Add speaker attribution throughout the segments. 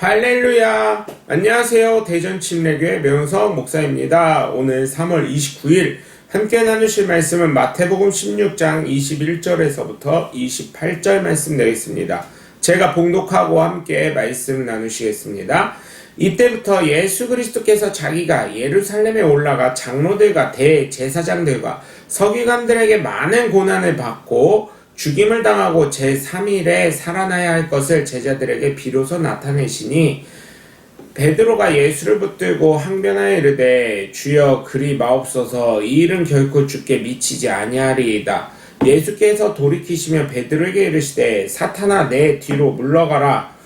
Speaker 1: 할렐루야! 안녕하세요. 대전침례교회 명석 목사입니다. 오늘 3월 29일 함께 나누실 말씀은 마태복음 16장 21절에서부터 28절 말씀 되겠습니다. 제가 봉독하고 함께 말씀 나누시겠습니다. 이때부터 예수 그리스도께서 자기가 예루살렘에 올라가 장로들과 대제사장들과 서기관들에게 많은 고난을 받고 죽임을 당하고 제3일에 살아나야 할 것을 제자들에게 비로소 나타내시니 베드로가 예수를 붙들고 항변하여 이르되 주여 그리 마옵소서 이 일은 결코 주께 미치지 아니하리이다. 예수께서 돌이키시며 베드로에게 이르시되 사탄아 내 뒤로 물러가라.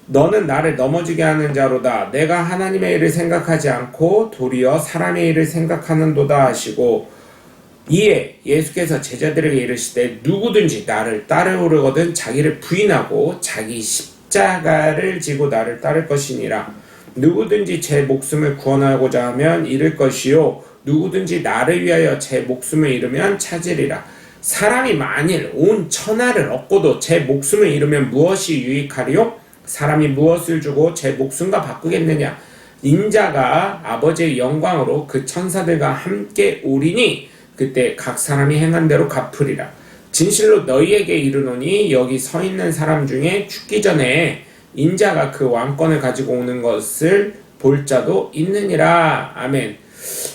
Speaker 1: 너는 나를 넘어지게 하는 자로다. 내가 하나님의 일을 생각하지 않고 도리어 사람의 일을 생각하는도다 하시고 이에 예수께서 제자들에게 이르시되 누구든지 나를 따르려거든 자기를 부인하고 자기 십자가를 지고 나를 따를 것이니라. 누구든지 제 목숨을 구원하고자 하면 잃을 것이요 누구든지 나를 위하여 제 목숨을 잃으면 찾으리라. 사람이 만일 온 천하를 얻고도 제 목숨을 잃으면 무엇이 유익하리요? 사람이 무엇을 주고 제 목숨과 바꾸겠느냐? 인자가 아버지의 영광으로 그 천사들과 함께 오리니 그때 각 사람이 행한 대로 갚으리라. 진실로 너희에게 이르노니 여기 서 있는 사람 중에 죽기 전에 인자가 그 왕권을 가지고 오는 것을 볼 자도 있느니라. 아멘.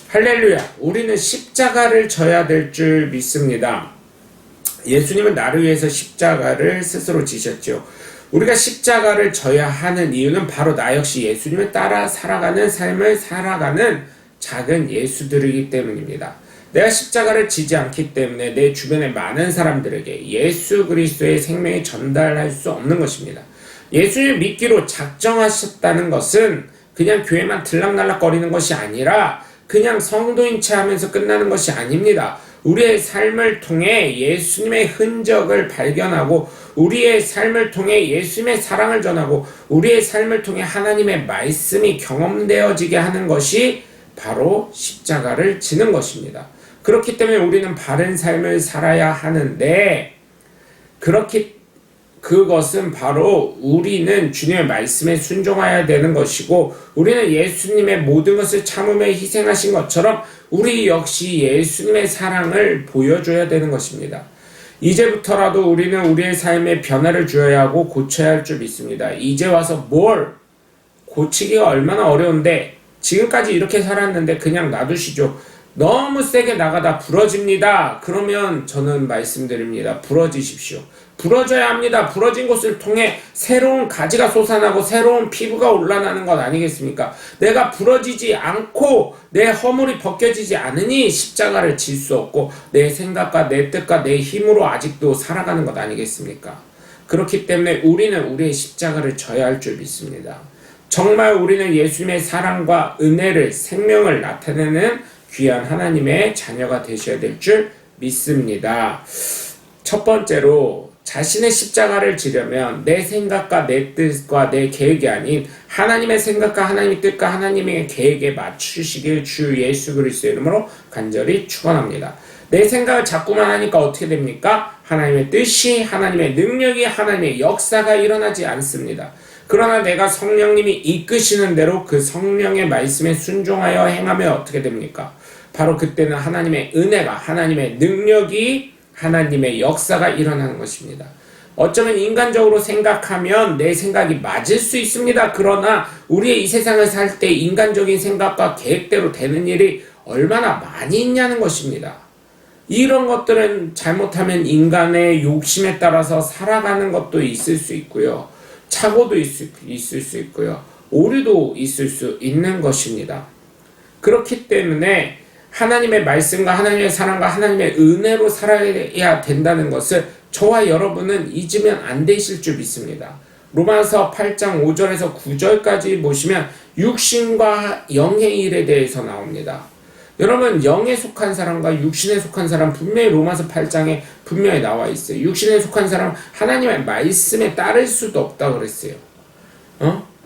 Speaker 1: 할렐루야. 우리는 십자가를 져야 될 줄 믿습니다. 예수님은 나를 위해서 십자가를 스스로 지셨죠. 우리가 십자가를 져야 하는 이유는 바로 나 역시 예수님을 따라 살아가는 삶을 살아가는 작은 예수들이기 때문입니다. 내가 십자가를 지지 않기 때문에 내 주변의 많은 사람들에게 예수 그리스도의 생명이 전달할 수 없는 것입니다. 예수를 믿기로 작정하셨다는 것은 그냥 교회만 들락날락거리는 것이 아니라 그냥 성도인 체 하면서 끝나는 것이 아닙니다. 우리의 삶을 통해 예수님의 흔적을 발견하고 우리의 삶을 통해 예수님의 사랑을 전하고 우리의 삶을 통해 하나님의 말씀이 경험되어지게 하는 것이 바로 십자가를 지는 것입니다. 그렇기 때문에 우리는 바른 삶을 살아야 하는데 그것은 바로 우리는 주님의 말씀에 순종해야 되는 것이고 우리는 예수님의 모든 것을 참으며 희생하신 것처럼 우리 역시 예수님의 사랑을 보여줘야 되는 것입니다. 이제부터라도 우리는 우리의 삶에 변화를 주어야 하고 고쳐야 할 줄 믿습니다. 이제 와서 뭘 고치기가 얼마나 어려운데 지금까지 이렇게 살았는데 그냥 놔두시죠. 너무 세게 나가다 부러집니다. 그러면 저는 말씀드립니다. 부러지십시오. 부러져야 합니다. 부러진 곳을 통해 새로운 가지가 솟아나고 새로운 피부가 올라나는 것 아니겠습니까? 내가 부러지지 않고 내 허물이 벗겨지지 않으니 십자가를 질 수 없고 내 생각과 내 뜻과 내 힘으로 아직도 살아가는 것 아니겠습니까? 그렇기 때문에 우리는 우리의 십자가를 져야 할 줄 믿습니다. 정말 우리는 예수님의 사랑과 은혜를 생명을 나타내는 귀한 하나님의 자녀가 되셔야 될 줄 믿습니다. 첫 번째로 자신의 십자가를 지려면 내 생각과 내 뜻과 내 계획이 아닌 하나님의 생각과 하나님의 뜻과 하나님의 계획에 맞추시길 주 예수 그리스도의 이름으로 간절히 축원합니다. 내 생각을 자꾸만 하니까 어떻게 됩니까? 하나님의 뜻이, 하나님의 능력이, 하나님의 역사가 일어나지 않습니다. 그러나 내가 성령님이 이끄시는 대로 그 성령의 말씀에 순종하여 행하면 어떻게 됩니까? 바로 그때는 하나님의 은혜가, 하나님의 능력이, 하나님의 역사가 일어나는 것입니다. 어쩌면 인간적으로 생각하면 내 생각이 맞을 수 있습니다. 그러나 우리의 이 세상을 살 때 인간적인 생각과 계획대로 되는 일이 얼마나 많이 있냐는 것입니다. 이런 것들은 잘못하면 인간의 욕심에 따라서 살아가는 것도 있을 수 있고요. 착오도 있을 수 있고요. 오류도 있을 수 있는 것입니다. 그렇기 때문에 하나님의 말씀과 하나님의 사랑과 하나님의 은혜로 살아야 된다는 것을 저와 여러분은 잊으면 안 되실 줄 믿습니다. 로마서 8장 5절에서 9절까지 보시면 육신과 영의 일에 대해서 나옵니다. 여러분, 영에 속한 사람과 육신에 속한 사람 분명히 로마서 8장에 분명히 나와 있어요. 육신에 속한 사람 하나님의 말씀에 따를 수도 없다고 그랬어요.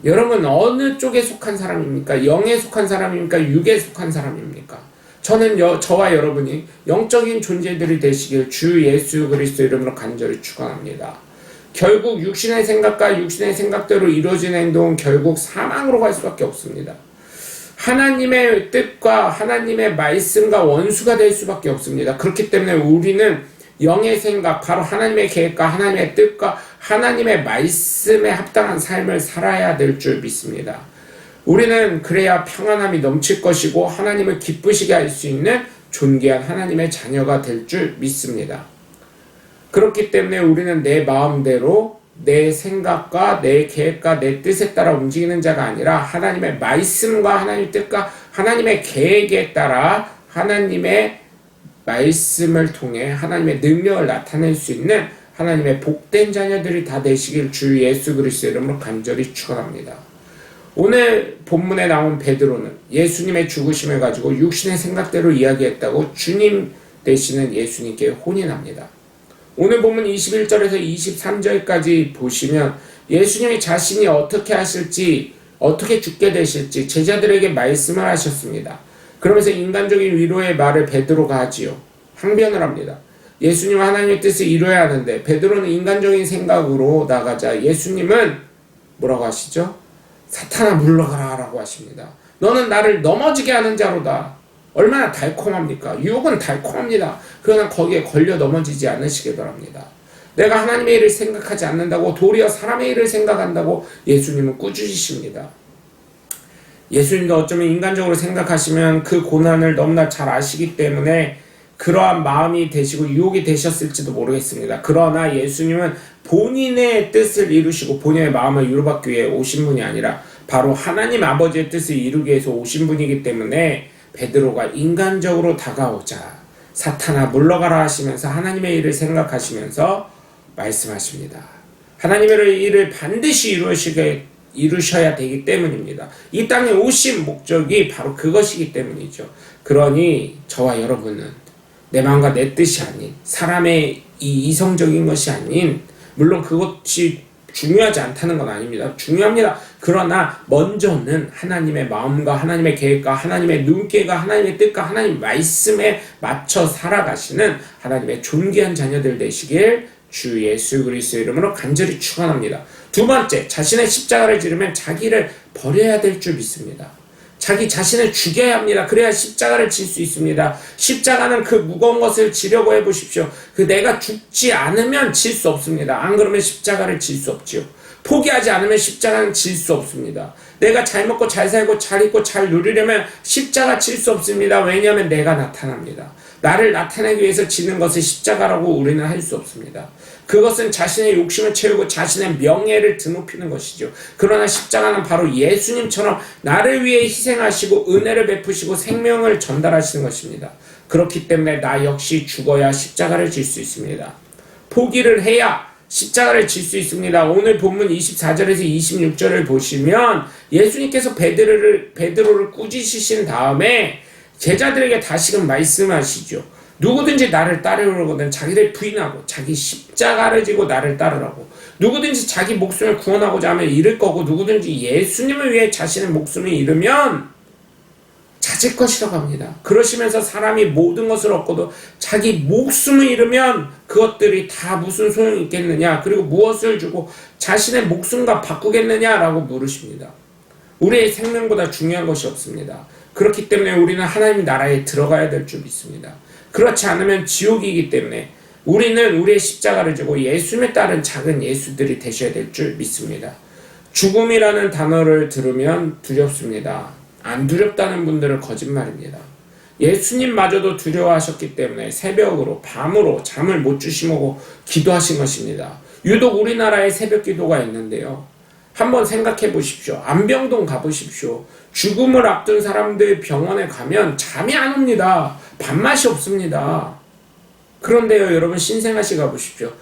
Speaker 1: 여러분 어느 쪽에 속한 사람입니까? 영에 속한 사람입니까? 육에 속한 사람입니까? 저는 저와 여러분이 영적인 존재들이 되시길 주 예수 그리스도 이름으로 간절히 축원합니다. 결국 육신의 생각과 육신의 생각대로 이루어진 행동은 결국 사망으로 갈 수밖에 없습니다. 하나님의 뜻과 하나님의 말씀과 원수가 될 수밖에 없습니다. 그렇기 때문에 우리는 영의 생각, 바로 하나님의 계획과 하나님의 뜻과 하나님의 말씀에 합당한 삶을 살아야 될 줄 믿습니다. 우리는 그래야 평안함이 넘칠 것이고 하나님을 기쁘시게 할 수 있는 존귀한 하나님의 자녀가 될 줄 믿습니다. 그렇기 때문에 우리는 내 마음대로 내 생각과 내 계획과 내 뜻에 따라 움직이는 자가 아니라 하나님의 말씀과 하나님의 뜻과 하나님의 계획에 따라 하나님의 말씀을 통해 하나님의 능력을 나타낼 수 있는 하나님의 복된 자녀들이 다 되시길 주 예수 그리스도의 이름으로 간절히 축원합니다. 오늘 본문에 나온 베드로는 예수님의 죽으심을 가지고 육신의 생각대로 이야기했다고 주님 되시는 예수님께 혼인합니다. 오늘 본문 21절에서 23절까지 보시면 예수님이 자신이 어떻게 하실지, 어떻게 죽게 되실지 제자들에게 말씀을 하셨습니다. 그러면서 인간적인 위로의 말을 베드로가 하지요. 항변을 합니다. 예수님은 하나님의 뜻을 이루어야 하는데 베드로는 인간적인 생각으로 나가자 예수님은 뭐라고 하시죠? 사탄아 물러가라 라고 하십니다. 너는 나를 넘어지게 하는 자로다. 얼마나 달콤합니까? 유혹은 달콤합니다. 그러나 거기에 걸려 넘어지지 않으시게 바랍니다. 내가 하나님의 일을 생각하지 않는다고 도리어 사람의 일을 생각한다고 예수님은 꾸짖으십니다. 예수님도 어쩌면 인간적으로 생각하시면 그 고난을 너무나 잘 아시기 때문에 그러한 마음이 되시고 유혹이 되셨을지도 모르겠습니다. 그러나 예수님은 본인의 뜻을 이루시고 본인의 마음을 위로받기 위해 오신 분이 아니라 바로 하나님 아버지의 뜻을 이루기 위해서 오신 분이기 때문에 베드로가 인간적으로 다가오자 사탄아 물러가라 하시면서 하나님의 일을 생각하시면서 말씀하십니다. 하나님의 일을 반드시 이루셔야 되기 때문입니다. 이 땅에 오신 목적이 바로 그것이기 때문이죠. 그러니 저와 여러분은 내 마음과 내 뜻이 아닌 사람의 이 이성적인 것이 아닌, 물론 그것이 중요하지 않다는 건 아닙니다. 중요합니다. 그러나 먼저는 하나님의 마음과 하나님의 계획과 하나님의 눈길과 하나님의 뜻과 하나님의 말씀에 맞춰 살아가시는 하나님의 존귀한 자녀들 되시길 주 예수 그리스도의 이름으로 간절히 축원합니다. 두 번째, 자신의 십자가를 지르면 자기를 버려야 될 줄 믿습니다. 자기 자신을 죽여야 합니다. 그래야 십자가를 질 수 있습니다. 십자가는 그 무거운 것을 지려고 해보십시오. 내가 죽지 않으면 질 수 없습니다. 안 그러면 십자가를 질 수 없지요. 포기하지 않으면 십자가는 질 수 없습니다. 내가 잘 먹고 잘 살고 잘 입고 잘 누리려면 십자가 질 수 없습니다. 왜냐하면 내가 나타납니다. 나를 나타내기 위해서 지는 것을 십자가라고 우리는 할 수 없습니다. 그것은 자신의 욕심을 채우고 자신의 명예를 드높이는 것이죠. 그러나 십자가는 바로 예수님처럼 나를 위해 희생하시고 은혜를 베푸시고 생명을 전달하시는 것입니다. 그렇기 때문에 나 역시 죽어야 십자가를 질 수 있습니다. 포기를 해야 십자가를 질 수 있습니다. 오늘 본문 24절에서 26절을 보시면 예수님께서 베드로를 꾸짖으신 다음에 제자들에게 다시금 말씀하시죠. 누구든지 나를 따르려거든 자기를 부인하고 자기 십자가를 지고 나를 따르라고. 누구든지 자기 목숨을 구원하고자 하면 잃을 거고, 누구든지 예수님을 위해 자신의 목숨을 잃으면 찾을 것이라고 합니다. 그러시면서 사람이 모든 것을 얻고도 자기 목숨을 잃으면 그것들이 다 무슨 소용이 있겠느냐, 그리고 무엇을 주고 자신의 목숨과 바꾸겠느냐라고 물으십니다. 우리의 생명보다 중요한 것이 없습니다. 그렇기 때문에 우리는 하나님 나라에 들어가야 될 줄 믿습니다. 그렇지 않으면 지옥이기 때문에 우리는 우리의 십자가를 지고 예수님에 따른 작은 예수들이 되셔야 될 줄 믿습니다. 죽음이라는 단어를 들으면 두렵습니다. 안 두렵다는 분들은 거짓말입니다. 예수님마저도 두려워하셨기 때문에 새벽으로 밤으로 잠을 못 주시고 기도하신 것입니다. 유독 우리나라에 새벽 기도가 있는데요. 한번 생각해 보십시오. 안병동 가보십시오. 죽음을 앞둔 사람들 병원에 가면 잠이 안 옵니다. 밥맛이 없습니다. 그런데요, 여러분 신생아시 가보십시오.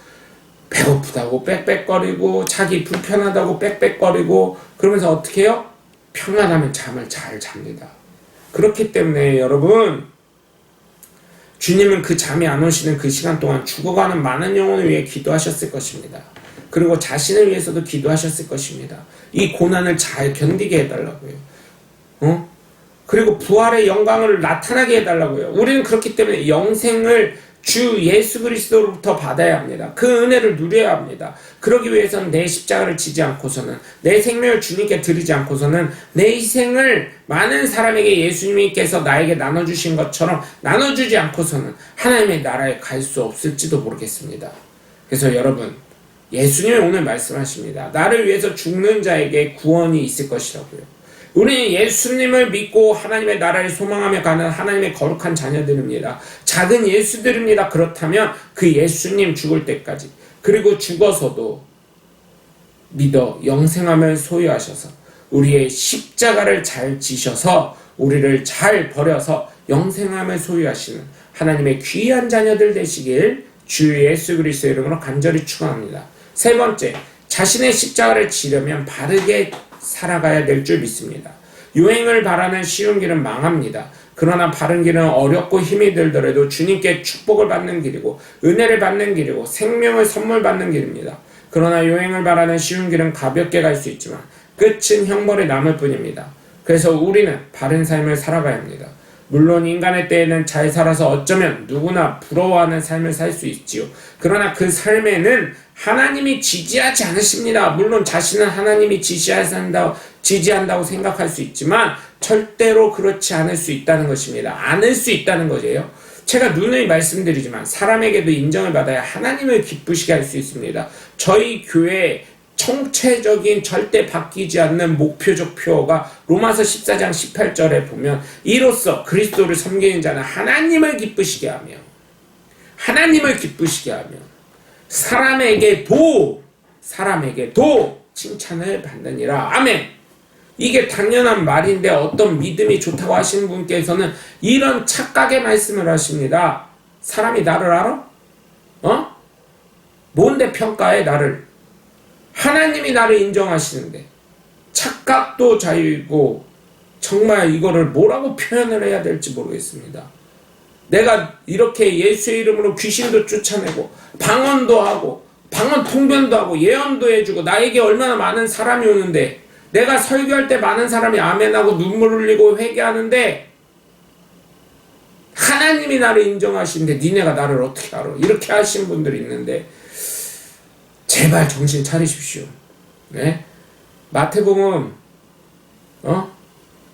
Speaker 1: 배고프다고 빽빽거리고 자기 불편하다고 빽빽거리고 그러면서 어떻게 해요? 평안하면 잠을 잘 잡니다. 그렇기 때문에 여러분, 주님은 그 잠이 안 오시는 그 시간 동안 죽어가는 많은 영혼을 위해 기도하셨을 것입니다. 그리고 자신을 위해서도 기도하셨을 것입니다. 이 고난을 잘 견디게 해달라고요. 그리고 부활의 영광을 나타나게 해달라고요. 우리는 그렇기 때문에 영생을 주 예수 그리스도로부터 받아야 합니다. 그 은혜를 누려야 합니다. 그러기 위해서는 내 십자가를 지지 않고서는, 내 생명을 주님께 드리지 않고서는, 내 희생을 많은 사람에게 예수님께서 나에게 나눠주신 것처럼 나눠주지 않고서는 하나님의 나라에 갈 수 없을지도 모르겠습니다. 그래서 여러분, 예수님이 오늘 말씀하십니다. 나를 위해서 죽는 자에게 구원이 있을 것이라고요. 우리는 예수님을 믿고 하나님의 나라를 소망하며 가는 하나님의 거룩한 자녀들입니다. 작은 예수들입니다. 그렇다면 그 예수님 죽을 때까지, 그리고 죽어서도 믿어 영생함을 소유하셔서 우리의 십자가를 잘 지셔서 우리를 잘 버려서 영생함을 소유하시는 하나님의 귀한 자녀들 되시길 주 예수 그리스도의 이름으로 간절히 축원합니다. 세 번째, 자신의 십자가를 지려면 바르게 살아가야 될 줄 믿습니다. 유행을 바라는 쉬운 길은 망합니다. 그러나 바른 길은 어렵고 힘이 들더라도 주님께 축복을 받는 길이고 은혜를 받는 길이고 생명을 선물 받는 길입니다. 그러나 유행을 바라는 쉬운 길은 가볍게 갈 수 있지만 끝은 형벌이 남을 뿐입니다. 그래서 우리는 바른 삶을 살아가야 합니다. 물론 인간의 때에는 잘 살아서 어쩌면 누구나 부러워하는 삶을 살 수 있지요. 그러나 그 삶에는 하나님이 지지하지 않으십니다. 물론 자신은 하나님이 지지한다고 생각할 수 있지만 절대로 그렇지 않을 수 있다는 것입니다. 않을 수 있다는 거예요. 제가 누누이 말씀드리지만 사람에게도 인정을 받아야 하나님을 기쁘시게 할 수 있습니다. 저희 교회 총체적인 절대 바뀌지 않는 목표적 표어가 로마서 14장 18절에 보면 이로써 그리스도를 섬기는 자는 하나님을 기쁘시게 하며 사람에게도 칭찬을 받느니라. 아멘. 이게 당연한 말인데 어떤 믿음이 좋다고 하시는 분께서는 이런 착각의 말씀을 하십니다. 사람이 나를 알아? 뭔데 평가해 나를? 하나님이 나를 인정하시는데. 착각도 자유이고 정말 이거를 뭐라고 표현을 해야 될지 모르겠습니다. 내가 이렇게 예수의 이름으로 귀신도 쫓아내고 방언도 하고 방언 통변도 하고 예언도 해주고 나에게 얼마나 많은 사람이 오는데 내가 설교할 때 많은 사람이 아멘하고 눈물 흘리고 회개하는데 하나님이 나를 인정하시는데 니네가 나를 어떻게 알아? 이렇게 하시는 분들이 있는데 제발 정신 차리십시오. 네? 마태복음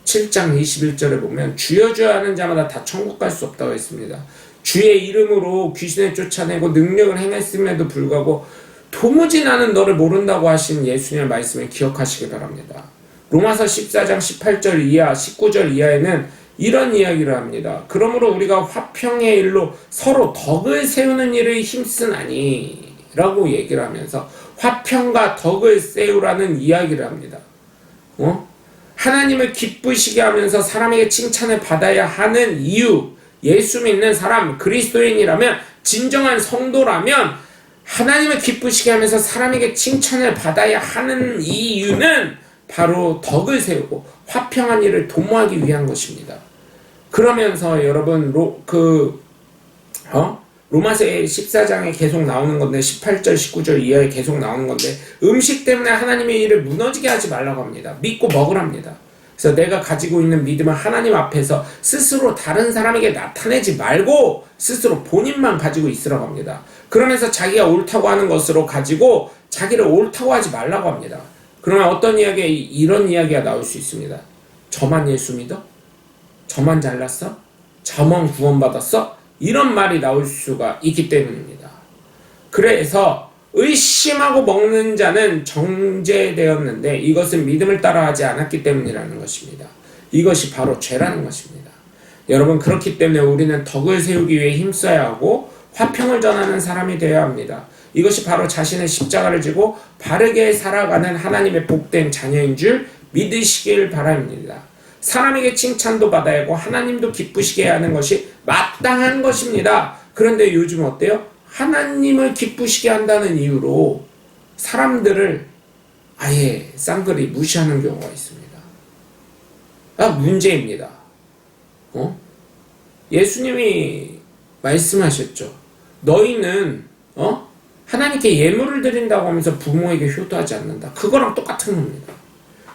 Speaker 1: 7장 21절에 보면 주여 주여 하는 자마다 다 천국 갈 수 없다고 했습니다. 주의 이름으로 귀신을 쫓아내고 능력을 행했음에도 불구하고 도무지 나는 너를 모른다고 하신 예수님의 말씀을 기억하시기 바랍니다. 로마서 14장 18절 이하 19절 이하에는 이런 이야기를 합니다. 그러므로 우리가 화평의 일로 서로 덕을 세우는 일을 힘쓰나니 라고 얘기를 하면서 화평과 덕을 세우라는 이야기를 합니다. 하나님을 기쁘시게 하면서 사람에게 칭찬을 받아야 하는 이유, 예수 믿는 사람, 그리스도인이라면, 진정한 성도라면 하나님을 기쁘시게 하면서 사람에게 칭찬을 받아야 하는 이유는 바로 덕을 세우고 화평한 일을 도모하기 위한 것입니다. 그러면서 여러분 로마서 14장에 계속 나오는 건데 18절 19절 이하에 계속 나오는 건데 음식 때문에 하나님의 일을 무너지게 하지 말라고 합니다. 믿고 먹으랍니다. 그래서 내가 가지고 있는 믿음을 하나님 앞에서 스스로 다른 사람에게 나타내지 말고 스스로 본인만 가지고 있으라고 합니다. 그러면서 자기가 옳다고 하는 것으로 가지고 자기를 옳다고 하지 말라고 합니다. 그러면 어떤 이런 이야기가 나올 수 있습니다. 저만 예수 믿어? 저만 잘났어? 저만 구원받았어? 이런 말이 나올 수가 있기 때문입니다. 그래서 의심하고 먹는 자는 정죄되었는데 이것은 믿음을 따라하지 않았기 때문이라는 것입니다. 이것이 바로 죄라는 것입니다. 여러분, 그렇기 때문에 우리는 덕을 세우기 위해 힘써야 하고 화평을 전하는 사람이 되어야 합니다. 이것이 바로 자신의 십자가를 지고 바르게 살아가는 하나님의 복된 자녀인 줄 믿으시길 바랍니다. 사람에게 칭찬도 받아야 하고 하나님도 기쁘시게 하는 것이 마땅한 것입니다. 그런데 요즘 어때요? 하나님을 기쁘시게 한다는 이유로 사람들을 아예 쌍그리 무시하는 경우가 있습니다. 문제입니다. 예수님이 말씀하셨죠. 너희는 하나님께 예물을 드린다고 하면서 부모에게 효도하지 않는다. 그거랑 똑같은 겁니다.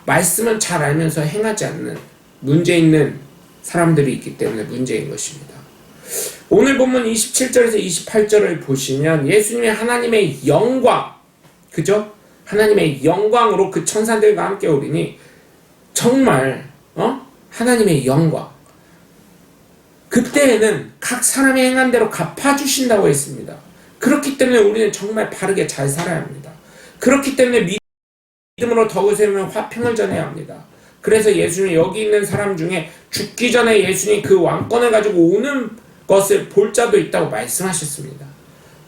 Speaker 1: 말씀은 잘 알면서 행하지 않는 문제 있는 사람들이 있기 때문에 문제인 것입니다. 오늘 본문 27절에서 28절을 보시면 예수님이 하나님의 영광, 그죠? 하나님의 영광으로 그 천사들과 함께 오리니 정말 하나님의 영광. 그때에는 각 사람이 행한 대로 갚아주신다고 했습니다. 그렇기 때문에 우리는 정말 바르게 잘 살아야 합니다. 그렇기 때문에 믿음으로 덕을 세우며 화평을 전해야 합니다. 그래서 예수님 여기 있는 사람 중에 죽기 전에 예수님 그 왕권을 가지고 오는 것을 볼 자도 있다고 말씀하셨습니다.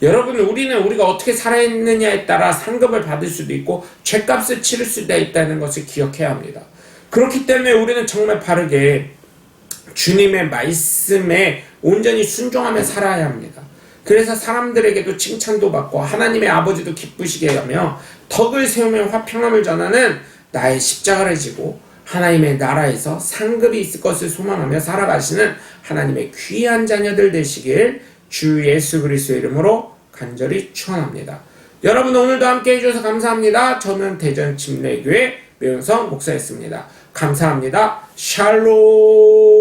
Speaker 1: 여러분, 우리가 어떻게 살아있느냐에 따라 상급을 받을 수도 있고 죗값을 치를 수도 있다는 것을 기억해야 합니다. 그렇기 때문에 우리는 정말 바르게 주님의 말씀에 온전히 순종하며 살아야 합니다. 그래서 사람들에게도 칭찬도 받고 하나님의 아버지도 기쁘시게 하며 덕을 세우며 화평함을 전하는 나의 십자가를 지고 하나님의 나라에서 상급이 있을 것을 소망하며 살아가시는 하나님의 귀한 자녀들 되시길 주 예수 그리스도의 이름으로 간절히 축원합니다. 여러분, 오늘도 함께 해주셔서 감사합니다. 저는 대전 침례교회 묘영성 목사였습니다. 감사합니다. 샬롬.